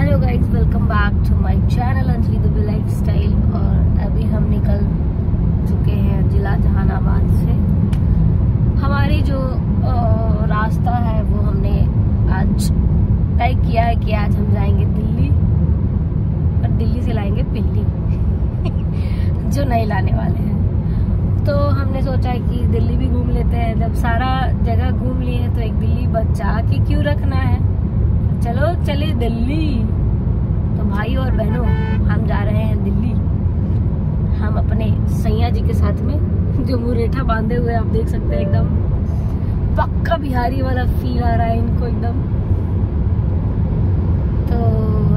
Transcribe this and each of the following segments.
Hello guys, welcome back to my channel Anjali Dubey lifestyle. और अभी हम निकल चुके हैं जिला जहानाबाद से। हमारी जो रास्ता है वो हमने आज तय किया है कि आज हम जाएंगे दिल्ली, और दिल्ली से लाएंगे पिल्ली जो नहीं लाने वाले हैं। तो हमने सोचा है कि दिल्ली भी घूम लेते हैं। जब सारा जगह घूम लिए हैं तो एक दिल्ली बचा के क्यों रखना है, चलो चले दिल्ली। तो भाई और बहनों, हम जा रहे हैं दिल्ली। हम अपने सैया जी के साथ में, जो मुरेठा बांधे हुए आप देख सकते हैं, एकदम पक्का बिहारी वाला फील आ रहा है इनको एकदम। तो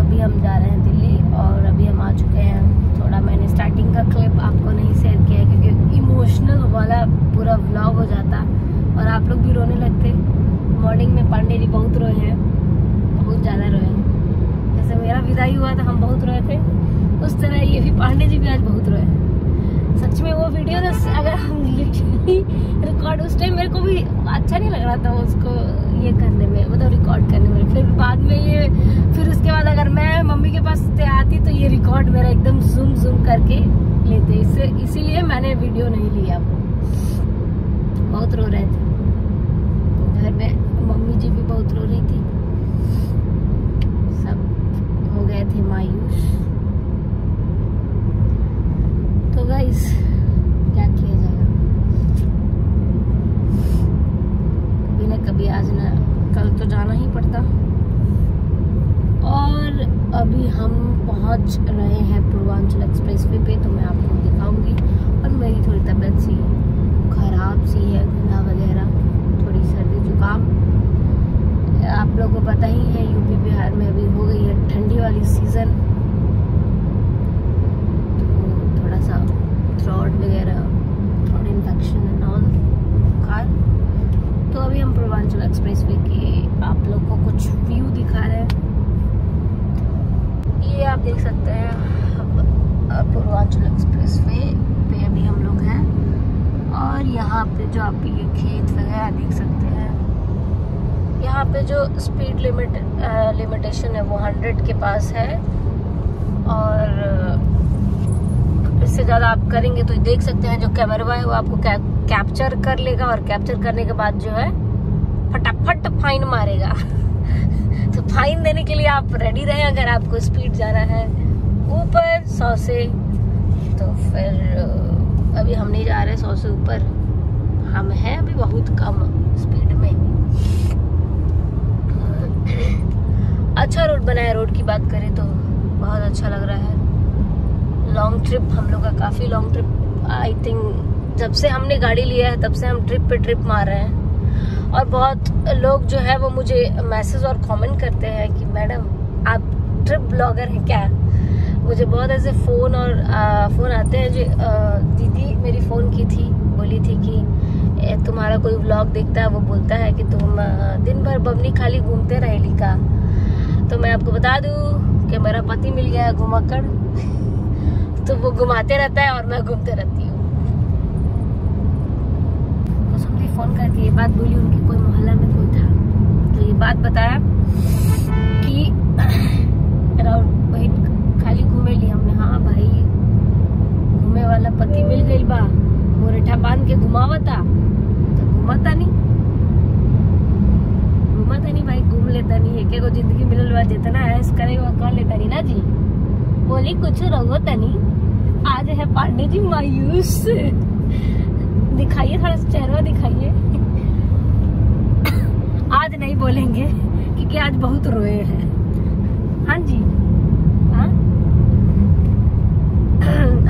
अभी हम जा रहे हैं दिल्ली और अभी हम आ चुके हैं। थोड़ा मैंने स्टार्टिंग का क्लिप आपको नहीं शेयर किया है क्योंकि इमोशनल वाला पूरा व्लॉग हो जाता और आप लोग भी रोने लगते। मॉर्निंग में पांडे जी बहुत रोए हैं, बहुत ज़्यादा रोए हैं। जैसे मेरा विदाई हुआ था हम बहुत रोए थे, उस तरह ये भी पांडे जी भी आज बहुत रोए हैं। सच में वो वीडियो ना, अगर हम लिटरली रिकॉर्ड, उस टाइम मेरे को भी अच्छा नहीं लग रहा था उसको ये करने में, मतलब रिकॉर्ड करने में। फिर बाद में ये, फिर उसके बाद अगर मैं मम्मी के पास आती तो ये रिकॉर्ड मेरा एकदम जूम करके लेते, इसीलिए मैंने वीडियो नहीं लिया। बहुत रो रहे थे घर में, मम्मी जी भी बहुत रो रही थी, सब हो गए थे मायूस। तो गाइस क्या किया जाएगा, कभी ना कभी आज ना कल तो जाना ही पड़ता। और अभी हम पहुंच रहे हैं पूर्वांचल एक्सप्रेसवे पे, तो मैं आपको दिखाऊंगी। और मेरी थोड़ी तबीयत सी खराब सी है, गला वगैरह, थोड़ी सर्दी जुकाम। आप लोगों को पता ही है यूपी बिहार में अभी हो गई है ठंडी वाली सीजन, तो थोड़ा सा थ्रोट वगैरह, थ्रोट इन्फेक्शन एंड ऑल, बुखार। तो अभी हम पूर्वांचल एक्सप्रेसवे के आप लोग को कुछ व्यू दिखा रहे हैं। ये आप देख सकते हैं पूर्वांचल एक्सप्रेसवे पे अभी हम लोग हैं। और यहाँ पे जो आप ये खेत वगैरह देख सकते हैं, यहाँ पे जो स्पीड लिमिटेशन है वो 100 के पास है। और इससे ज़्यादा आप करेंगे तो देख सकते हैं जो कैमरा है वो आपको कैप्चर कर लेगा, और कैप्चर करने के बाद जो है फटाफट फाइन मारेगा तो फाइन देने के लिए आप रेडी रहें। अगर आपको स्पीड जाना है ऊपर 100 से, तो फिर अभी हम नहीं जा रहे 100 से ऊपर, हम हैं अभी बहुत कम स्पीड में। अच्छा रोड बना है, रोड की बात करें तो बहुत अच्छा लग रहा है। लॉन्ग ट्रिप हम लोग का, काफ़ी लॉन्ग ट्रिप, आई थिंक जब से हमने गाड़ी लिया है तब से हम ट्रिप पे ट्रिप मार रहे हैं। और बहुत लोग जो है वो मुझे मैसेज और कमेंट करते हैं कि मैडम आप ट्रिप ब्लॉगर हैं क्या। मुझे बहुत ऐसे फ़ोन आते हैं। जो दीदी मेरी फ़ोन की थी, बोली थी कि तुम्हारा कोई व्लॉग देखता है, वो बोलता है कि तुम दिन भर बबनी खाली घूमते रहेली का। तो मैं आपको बता दूं कि मेरा पति मिल गया है घुमाकर तो वो घुमाते रहता है और मैं घूमते रहती हूँ। तो सबने फ़ोन करके ये बात बोली, उनके कोई मोहल्ला में कोई था तो ये बात बताया कि वही खाली घूमे ली। हमने हाँ भाई, घूमे वाला पति मिल गई बा, मुरेठा बांध के घुमावता तो घुमाता नहीं भाई, घूम लेता नहीं। एक एगो जिंदगी मिलल बा, जितना ऐश करेगा कर लेता नहीं ना जी। बोली कुछ रहो तनी। आज है पांडे जी मायूस, दिखाइए थोड़ा चेहरा दिखाइए। आज नहीं बोलेंगे क्योंकि आज बहुत रोए हैं। हाँ जी, हाँ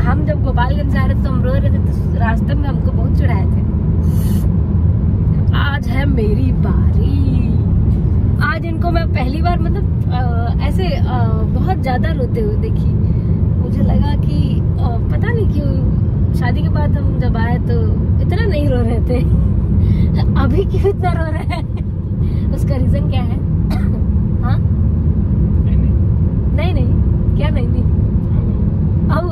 हम जब गोपालगंज जा रहे थे तो हम रो रहे थे, तो रास्ते में हमको बहुत चिढ़ाए थे। आज है मेरी बारी। आज इनको मैं पहली बार मतलब ऐसे बहुत ज्यादा रोते हुए देखी। मुझे लगा कि पता नहीं क्यों शादी के बाद हम जब आए तो इतना नहीं रो रहे थे, अभी क्यों इतना रो रहे हैं, उसका रीजन क्या है? हाँ नहीं क्या नहीं आओ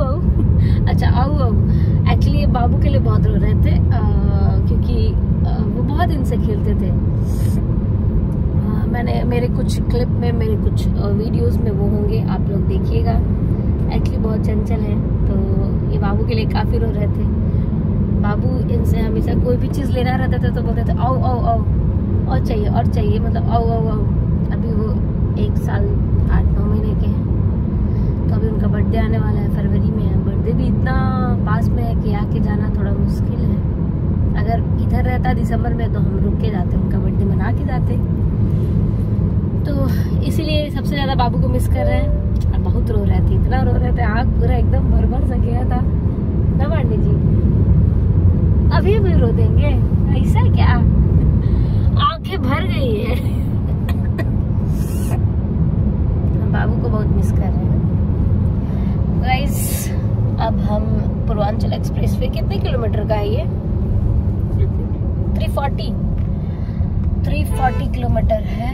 अच्छा आओ। एक्चुअली बाबू के लिए बहुत रो रहे थे क्योंकि वो बहुत इनसे खेलते थे। मैंने मेरे कुछ क्लिप में, मेरे कुछ वीडियोस में वो होंगे आप लोग देखिएगा। एक्चुअली बहुत चंचल हैं, तो ये बाबू के लिए काफ़ी रो रहे थे। बाबू इनसे हमेशा कोई भी चीज़ लेना रहता था तो बोलते थे आओ आओ आओ, और चाहिए, मतलब आओ आओ आओ। अभी वो 1 साल 8-9 महीने के हैं, तो अभी उनका बर्थडे आने वाला है, फरवरी में है। बर्थडे भी इतना पास में है कि आके जाना थोड़ा मुश्किल है। अगर इधर रहता दिसंबर में तो हम रुक के जाते, उनका बर्थडे मना के जाते। तो इसीलिए सबसे ज़्यादा बाबू को मिस कर रहे हैं। और बहुत रो रहे थे, इतना रो रहे थे, आँख पूरा एकदम भर सा गया था ना पांडे जी। अभी भी रो देंगे ऐसा क्या? आंखें भर गई है। बाबू को बहुत मिस कर रहे हैं गाइस। अब हम पूर्वांचल एक्सप्रेसवे, कितने किलोमीटर का है ये? 340 किलोमीटर है।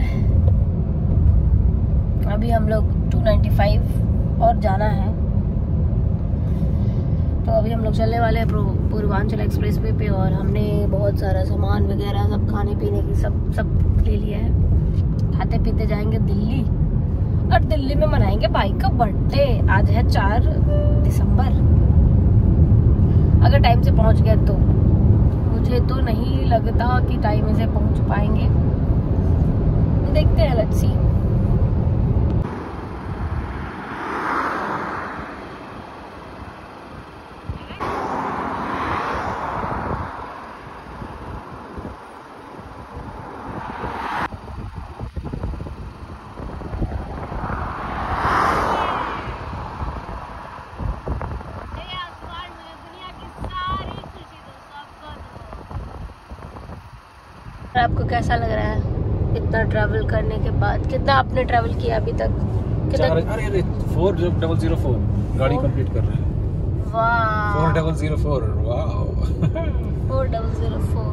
अभी हम लोग 295 और जाना है। तो अभी हम लोग चलने वाले हैं पूर्वांचल एक्सप्रेसवे पे, और हमने बहुत सारा सामान वगैरह सब खाने पीने की सब ले लिया है। खाते पीते जाएंगे दिल्ली, और दिल्ली में मनाएंगे भाई का बर्थडे। आज है 4 दिसंबर। अगर टाइम से पहुंच गए तो, मुझे तो नहीं लगता कि टाइम से पहुंच पाएंगे, देखते हैं, लेट्स सी। आपको कैसा लग रहा है इतना ट्रैवल करने के बाद? कितना आपने ट्रैवल किया अभी तक? कितना? 4004 गाड़ी कंप्लीट कर रहे हैं। वाह, 4004 वाह 4004।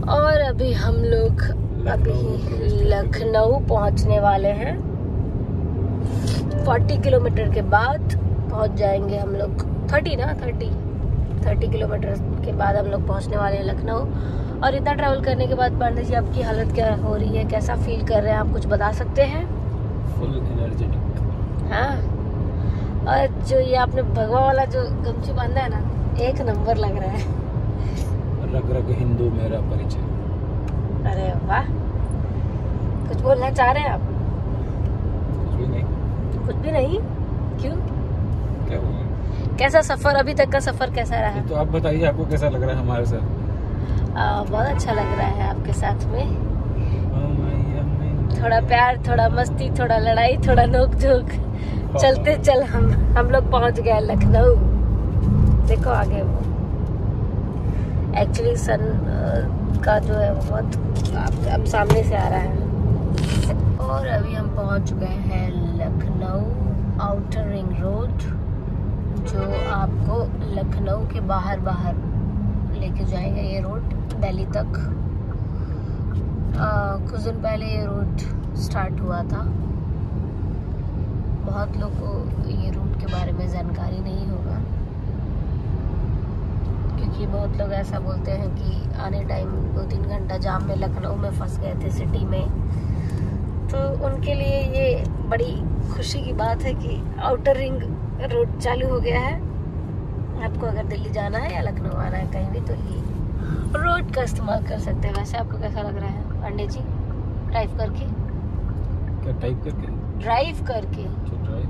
और अभी हम लोग लखनऊ पहुंचने वाले हैं। 40 किलोमीटर के बाद पहुंच जाएंगे हम लोग। 30 किलोमीटर के बाद हम लोग पहुंचने वाले हैं लखनऊ। और इतना ट्रैवल करने के बाद पांडे जी आपकी हालत क्या हो रही है, कैसा फील कर रहे हैं, आप कुछ बता सकते हैं? Full energetic. हाँ, और जो ये आपने भगवा वाला जो गमछी बांधा है ना, एक नंबर लग रहा है। रग रग हिंदू मेरा परिचय। अरे वाह, कुछ बोलना चाह रहे हैं आप? कुछ भी नहीं। क्यों? क्या हुआ? कैसा सफर, अभी तक का सफर कैसा रहा? तो आप बताइए, आपको कैसा लग रहा है हमारे साथ? बहुत अच्छा लग रहा है आपके साथ में। थोड़ा प्यार, थोड़ा मस्ती, थोड़ा लड़ाई, थोड़ा नोक झोंक, चलते चल हम लोग पहुंच गए लखनऊ। देखो आगे वो एक्चुअली सन का जो है वो बहुत अब सामने से आ रहा है। और अभी हम पहुंच गए हैं लखनऊ आउटर रिंग रोड, जो आपको लखनऊ के बाहर लेके जाएगा। ये रोड दिल्ली तक। कुछ दिन पहले ये रोड स्टार्ट हुआ था। बहुत लोग को ये रूट के बारे में जानकारी नहीं होगा, क्योंकि बहुत लोग ऐसा बोलते हैं कि आने टाइम 2-3 घंटा जाम में लखनऊ में फंस गए थे सिटी में। तो उनके लिए ये बड़ी खुशी की बात है कि आउटर रिंग रोड चालू हो गया है। आपको अगर दिल्ली जाना है या लखनऊ आना है कहीं भी, तो ये रोड का इस्तेमाल कर सकते हैं। वैसे आपको कैसा लग रहा है पांडे जी ड्राइव करके? क्या टाइप करके? ड्राइव करके। ड्राइव?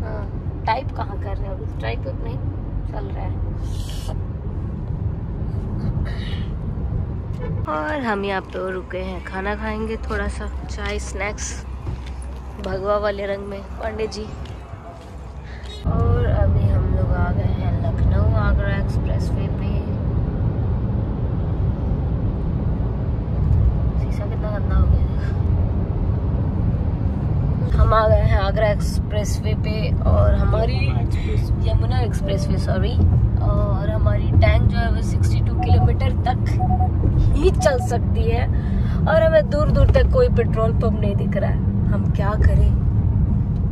हाँ, टाइप कहाँ कर रहे हो? ड्राइव तो नहीं चल रहा है। और हम यहाँ पे रुके हैं, खाना खाएंगे, थोड़ा सा चाय स्नैक्स भगवा वाले रंग में पांडे जी। और अभी हम लोग आ गए हैं लखनऊ आगरा एक्सप्रेसवे पे। शीशा कितना गंदा हो गया। हम आ गए हैं आगरा एक्सप्रेसवे पे, और हमारी यमुना एक्सप्रेसवे सॉरी, और हमारी टैंक जो है वो 62 किलोमीटर तक ही चल सकती है। और हमें दूर दूर तक कोई पेट्रोल पंप नहीं दिख रहा है। हम क्या करें,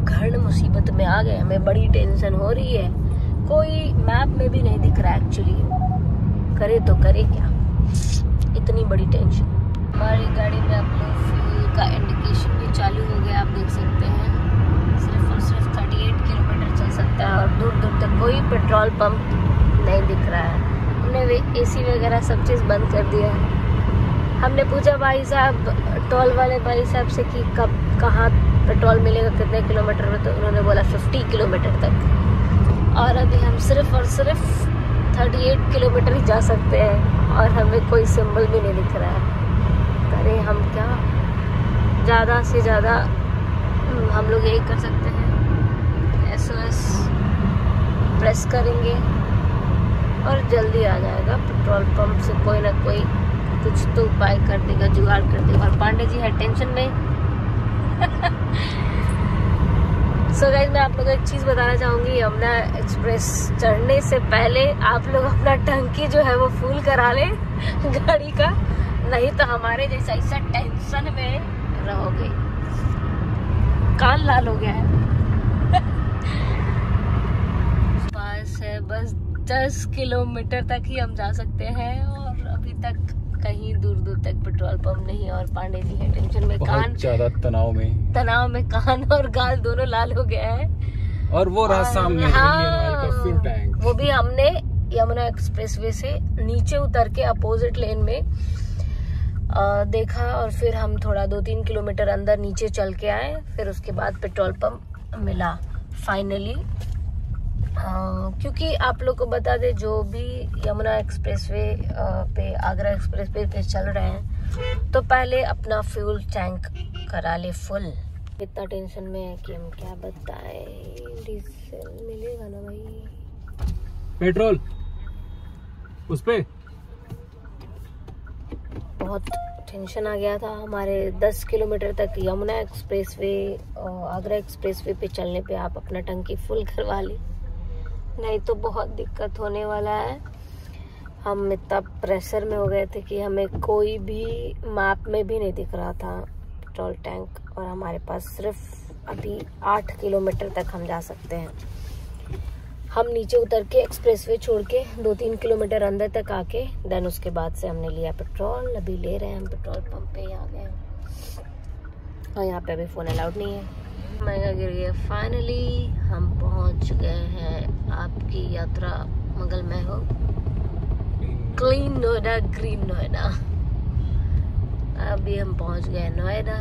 घर मुसीबत में आ गए, हमें बड़ी टेंशन हो रही है। कोई मैप में भी नहीं दिख रहा एक्चुअली, करे तो करे क्या, इतनी बड़ी टेंशन। हमारी गाड़ी में आप लोग का इंडिकेशन भी चालू हो गया, आप देख सकते हैं। सिर्फ और सिर्फ 38 किलोमीटर चल सकता है और दूर दूर तक कोई पेट्रोल पंप नहीं दिख रहा है। हमने AC वगैरह सब चीज़ बंद कर दिया है। हमने पूछा भाई साहब, टोल वाले भाई साहब से कि कब कहाँ पेट्रोल मिलेगा, कितने किलोमीटर में, तो उन्होंने बोला 50 किलोमीटर तक। और अभी हम सिर्फ और सिर्फ 38 किलोमीटर ही जा सकते हैं और हमें कोई सिंबल भी नहीं दिख रहा है। करें हम क्या? ज़्यादा से ज़्यादा हम लोग यही कर सकते हैं, SOS प्रेस करेंगे और जल्दी आ जाएगा पेट्रोल पंप से कोई ना कोई कुछ तो उपाय कर देगा, जुगाड़ कर देगा। और पांडे जी है टेंशन में। सो गाइस, मैं आप लोगों को एक चीज़ बताना चाहूँगी, यमुना एक्सप्रेस चढ़ने से पहले आप लोग अपना टंकी जो है वो फुल करा ले गाड़ी का, नहीं तो हमारे जैसा ऐसा टेंशन में रहोगे, कान लाल हो गया है। पास है, बस 10 किलोमीटर तक ही हम जा सकते हैं और अभी तक कहीं दूर दूर तक पेट्रोल पंप नहीं। और पांडे जी है टेंशन में, कान ज्यादा तनाव में कान और गाल दोनों लाल हो गया है। और वो रहा सामने इंडियन ऑयल का फ्यूल टैंक, वो भी हमने यमुना एक्सप्रेसवे से नीचे उतर के अपोजिट लेन में देखा और फिर हम थोड़ा 2-3 किलोमीटर अंदर नीचे चल के आए, फिर उसके बाद पेट्रोल पंप मिला फाइनली। क्योंकि आप लोग को बता दे, जो भी यमुना एक्सप्रेसवे पे, आगरा एक्सप्रेसवे पे चल रहे हैं, तो पहले अपना फ्यूल टैंक करा ले फुल। इतना टेंशन में है कि हम क्या बताएं। डीजल मिलेगा ना भाई, पेट्रोल उस पे बहुत टेंशन आ गया था। हमारे 10 किलोमीटर तक यमुना एक्सप्रेसवे और आगरा एक्सप्रेसवे पे चलने पे आप अपना टंकी फुल करवा ली, नहीं तो बहुत दिक्कत होने वाला है। हम इतना प्रेशर में हो गए थे कि हमें कोई भी मैप में भी नहीं दिख रहा था पेट्रोल टैंक, और हमारे पास सिर्फ अभी 8 किलोमीटर तक हम जा सकते हैं। हम नीचे उतर के एक्सप्रेसवे छोड़ के 2-3 किलोमीटर अंदर तक आके देन उसके बाद से हमने लिया पेट्रोल। अभी ले रहे हैं हम पेट्रोल पंप पे ही आ गए और यहाँ पे अभी फ़ोन अलाउड नहीं है। महंगा गिर गया। फाइनली हम पहुँच गए हैं। आपकी यात्रा मंगलमय हो। Clean Noida, green Noida. अभी हम पहुँच गए नोएडा।